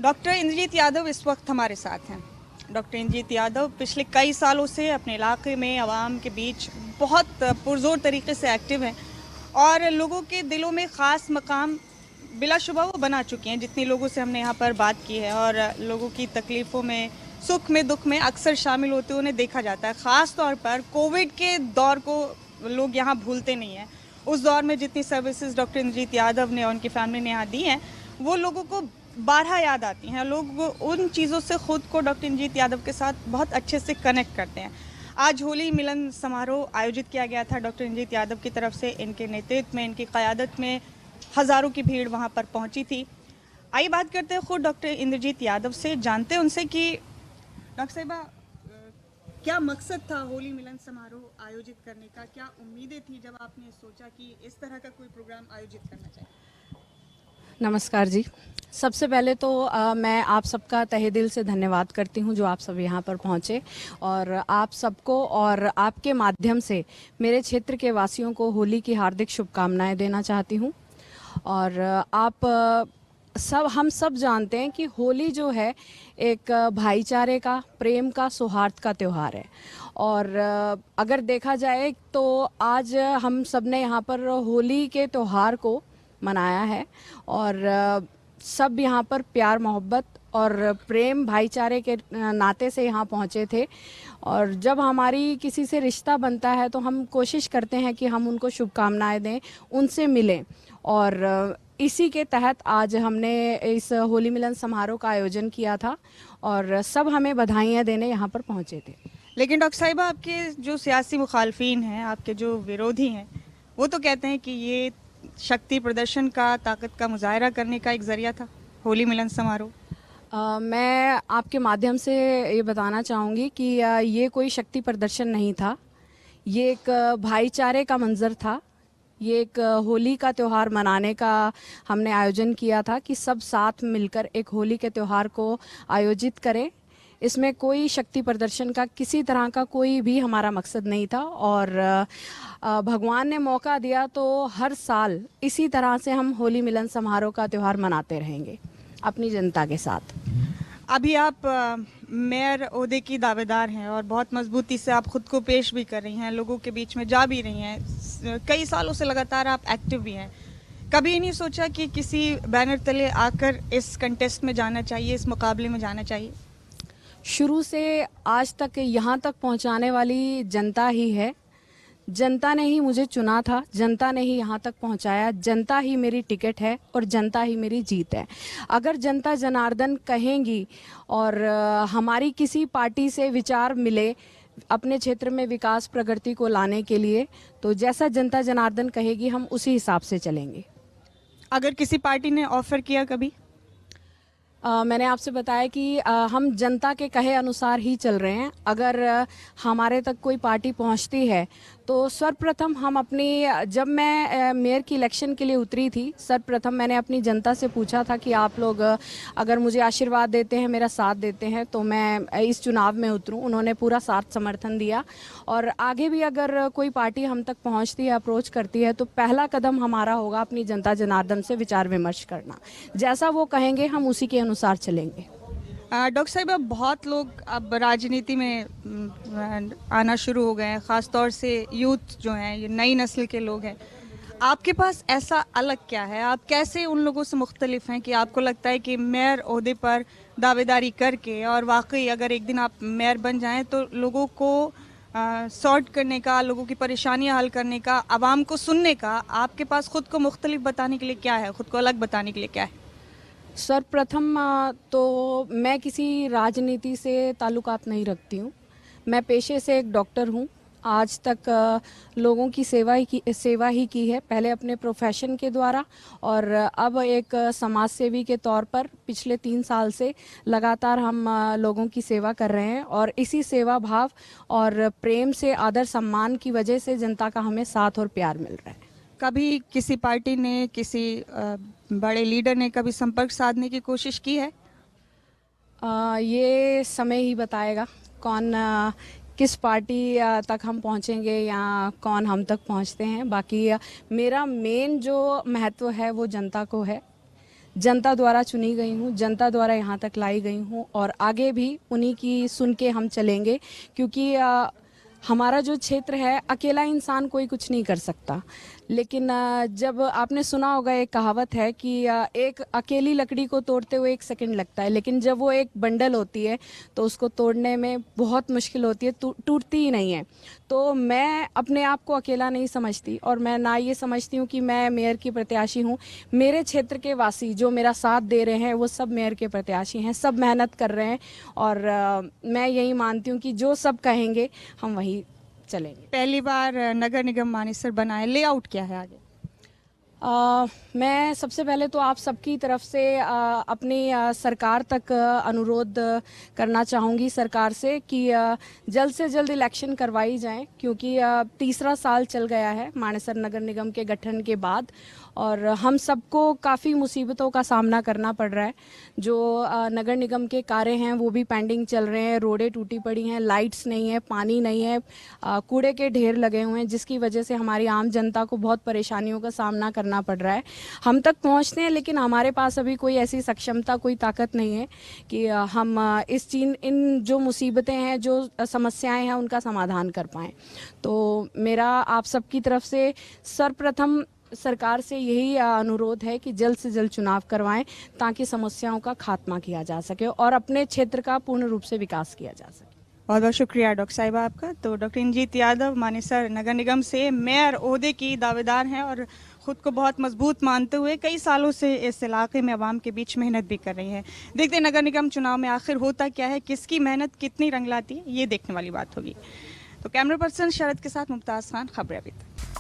Doctor Indrajit Yadav इस वक्त हमारे साथ हैं। डॉक्टर इंद्रजीत यादव पिछले कई सालों से अपने इलाके में आवाम के बीच बहुत पुरजोर तरीके से एक्टिव हैं और लोगों के दिलों में ख़ास मकाम बिलाशुबा वो बना चुके हैं। जितने लोगों से हमने यहाँ पर बात की है और लोगों की तकलीफ़ों में, सुख में, दुख में अक्सर शामिल होते हुए उन्हें देखा जाता है। ख़ास तौर पर कोविड के दौर को लोग यहाँ भूलते नहीं हैं। उस दौर में जितनी सर्विसेज डॉक्टर इंद्रजीत यादव ने और उनकी फैमिली ने यहाँ दी हैं, वो लोगों को बारहा याद आती हैं। लोग उन चीज़ों से ख़ुद को डॉक्टर इंद्रजीत यादव के साथ बहुत अच्छे से कनेक्ट करते हैं। आज होली मिलन समारोह आयोजित किया गया था डॉक्टर इंद्रजीत यादव की तरफ से। इनके नेतृत्व में, इनकी क़यादत में हज़ारों की भीड़ वहाँ पर पहुँची थी। आइए बात करते हैं ख़ुद डॉक्टर इंद्रजीत यादव से, जानते हैं उनसे कि डॉक्टर साहिबा क्या मकसद था होली मिलन समारोह आयोजित करने का? क्या उम्मीदें थी जब आपने सोचा कि इस तरह का कोई प्रोग्राम आयोजित करना चाहिए? नमस्कार जी। सबसे पहले तो मैं आप सबका तहे दिल से धन्यवाद करती हूं जो आप सब यहाँ पर पहुँचे और आप सबको और आपके माध्यम से मेरे क्षेत्र के वासियों को होली की हार्दिक शुभकामनाएं देना चाहती हूं। और हम सब जानते हैं कि होली जो है एक भाईचारे का, प्रेम का, सौहार्द का त्यौहार है। और अगर देखा जाए तो आज हम सब ने यहाँ पर होली के त्यौहार को मनाया है और सब यहाँ पर प्यार, मोहब्बत और प्रेम, भाईचारे के नाते से यहाँ पहुँचे थे। और जब हमारी किसी से रिश्ता बनता है तो हम कोशिश करते हैं कि हम उनको शुभकामनाएं दें, उनसे मिलें। और इसी के तहत आज हमने इस होली मिलन समारोह का आयोजन किया था और सब हमें बधाइयाँ देने यहाँ पर पहुँचे थे। लेकिन डॉक्टर साहिबा, आपके जो सियासी मुखालफिन हैं, आपके जो विरोधी हैं, वो तो कहते हैं कि ये शक्ति प्रदर्शन का, ताकत का मुजाहरा करने का एक ज़रिया था होली मिलन समारोह। मैं आपके माध्यम से ये बताना चाहूँगी कि ये कोई शक्ति प्रदर्शन नहीं था। ये एक भाईचारे का मंजर था। ये एक होली का त्यौहार मनाने का हमने आयोजन किया था कि सब साथ मिलकर एक होली के त्यौहार को आयोजित करें। इसमें कोई शक्ति प्रदर्शन का, किसी तरह का कोई भी हमारा मकसद नहीं था। और भगवान ने मौका दिया तो हर साल इसी तरह से हम होली मिलन समारोह का त्यौहार मनाते रहेंगे अपनी जनता के साथ। अभी आप मेयर ओहदे की दावेदार हैं और बहुत मजबूती से आप खुद को पेश भी कर रही हैं, लोगों के बीच में जा भी रही हैं, कई सालों से लगातार आप एक्टिव भी हैं। कभी नहीं सोचा कि किसी बैनर तले आकर इस कंटेस्ट में जाना चाहिए, इस मुकाबले में जाना चाहिए? शुरू से आज तक यहाँ तक पहुँचाने वाली जनता ही है। जनता ने ही मुझे चुना था, जनता ने ही यहाँ तक पहुँचाया, जनता ही मेरी टिकट है और जनता ही मेरी जीत है। अगर जनता जनार्दन कहेंगी और हमारी किसी पार्टी से विचार मिले अपने क्षेत्र में विकास प्रगति को लाने के लिए, तो जैसा जनता जनार्दन कहेगी हम उसी हिसाब से चलेंगे। अगर किसी पार्टी ने ऑफ़र किया कभी? मैंने आपसे बताया कि हम जनता के कहे अनुसार ही चल रहे हैं। अगर हमारे तक कोई पार्टी पहुंचती है तो सर्वप्रथम हम अपनी, जब मैं मेयर की इलेक्शन के लिए उतरी थी, सर्वप्रथम मैंने अपनी जनता से पूछा था कि आप लोग अगर मुझे आशीर्वाद देते हैं, मेरा साथ देते हैं तो मैं इस चुनाव में उतरूं। उन्होंने पूरा साथ समर्थन दिया। और आगे भी अगर कोई पार्टी हम तक पहुंचती है, अप्रोच करती है, तो पहला कदम हमारा होगा अपनी जनता जनार्दन से विचार विमर्श करना। जैसा वो कहेंगे हम उसी के अनुसार चलेंगे। डॉक्टर साहिबा, बहुत लोग अब राजनीति में आना शुरू हो गए हैं, ख़ास तौर से यूथ जो हैं, ये नई नस्ल के लोग हैं। आपके पास ऐसा अलग क्या है? आप कैसे उन लोगों से मुख्तलिफ हैं कि आपको लगता है कि मेयर ओहदे पर दावेदारी करके और वाकई अगर एक दिन आप मेयर बन जाएं तो लोगों को सॉर्ट करने का, लोगों की परेशानियां हल करने का, आवाम को सुनने का, आपके पास ख़ुद को मुख्तलिफ बताने के लिए क्या है, ख़ुद को अलग बताने के लिए क्या है? सर्वप्रथम तो मैं किसी राजनीति से ताल्लुकात नहीं रखती हूँ। मैं पेशे से एक डॉक्टर हूँ। आज तक लोगों की सेवा ही की है, पहले अपने प्रोफेशन के द्वारा और अब एक समाज सेवी के तौर पर पिछले 3 साल से लगातार हम लोगों की सेवा कर रहे हैं। और इसी सेवा भाव और प्रेम से, आदर सम्मान की वजह से जनता का हमें साथ और प्यार मिल रहा है। कभी किसी पार्टी ने, किसी बड़े लीडर ने कभी संपर्क साधने की कोशिश की है? ये समय ही बताएगा कौन किस पार्टी तक हम पहुंचेंगे या कौन हम तक पहुंचते हैं। बाकी मेरा मेन जो महत्व है वो जनता को है। जनता द्वारा चुनी गई हूँ, जनता द्वारा यहाँ तक लाई गई हूँ और आगे भी उन्हीं की सुन के हम चलेंगे, क्योंकि हमारा जो क्षेत्र है, अकेला इंसान कोई कुछ नहीं कर सकता। लेकिन जब आपने सुना होगा, एक कहावत है कि एक अकेली लकड़ी को तोड़ते हुए 1 सेकंड लगता है, लेकिन जब वो एक बंडल होती है तो उसको तोड़ने में बहुत मुश्किल होती है, टूटती ही नहीं है। तो मैं अपने आप को अकेला नहीं समझती और मैं ना ये समझती हूँ कि मैं मेयर की प्रत्याशी हूँ। मेरे क्षेत्र के वासी जो मेरा साथ दे रहे हैं वो सब मेयर के प्रत्याशी हैं, सब मेहनत कर रहे हैं और मैं यही मानती हूँ कि जो सब कहेंगे हम वही चलेंगे। पहली बार नगर निगम मानेसर बना है, लेआउट क्या है आगे? मैं सबसे पहले तो आप सबकी तरफ से अपनी सरकार तक अनुरोध करना चाहूँगी सरकार से कि जल्द से जल्द इलेक्शन करवाई जाए, क्योंकि तीसरा साल चल गया है मानेसर नगर निगम के गठन के बाद और हम सबको काफ़ी मुसीबतों का सामना करना पड़ रहा है। जो नगर निगम के कार्य हैं वो भी पेंडिंग चल रहे हैं, रोडें टूटी पड़ी हैं, लाइट्स नहीं है, पानी नहीं है, कूड़े के ढेर लगे हुए हैं, जिसकी वजह से हमारी आम जनता को बहुत परेशानियों का सामना करना पड़ रहा है। हम तक पहुंचते हैं लेकिन हमारे पास अभी कोई ऐसी सक्षमता, कोई ताकत नहीं है कि हम इन जो मुसीबतें हैं, जो समस्याएं हैं, उनका समाधान कर पाएँ। तो मेरा आप सबकी तरफ से सर्वप्रथम सरकार से यही अनुरोध है कि जल्द से जल्द चुनाव करवाएं ताकि समस्याओं का खात्मा किया जा सके और अपने क्षेत्र का पूर्ण रूप से विकास किया जा सके। बहुत बहुत शुक्रिया डॉक्टर साहिबा आपका। तो डॉक्टर इंजीत यादव मानेसर नगर निगम से मेयर ओहदे की दावेदार हैं और ख़ुद को बहुत मजबूत मानते हुए कई सालों से इस इलाके में आवाम के बीच मेहनत भी कर रही हैं। देखते हैं नगर निगम चुनाव में आखिर होता क्या है, किसकी मेहनत कितनी रंग लाती है, ये देखने वाली बात होगी। तो कैमरा पर्सन शरद के साथ मुमताज़ खान, खबरें अभी तक।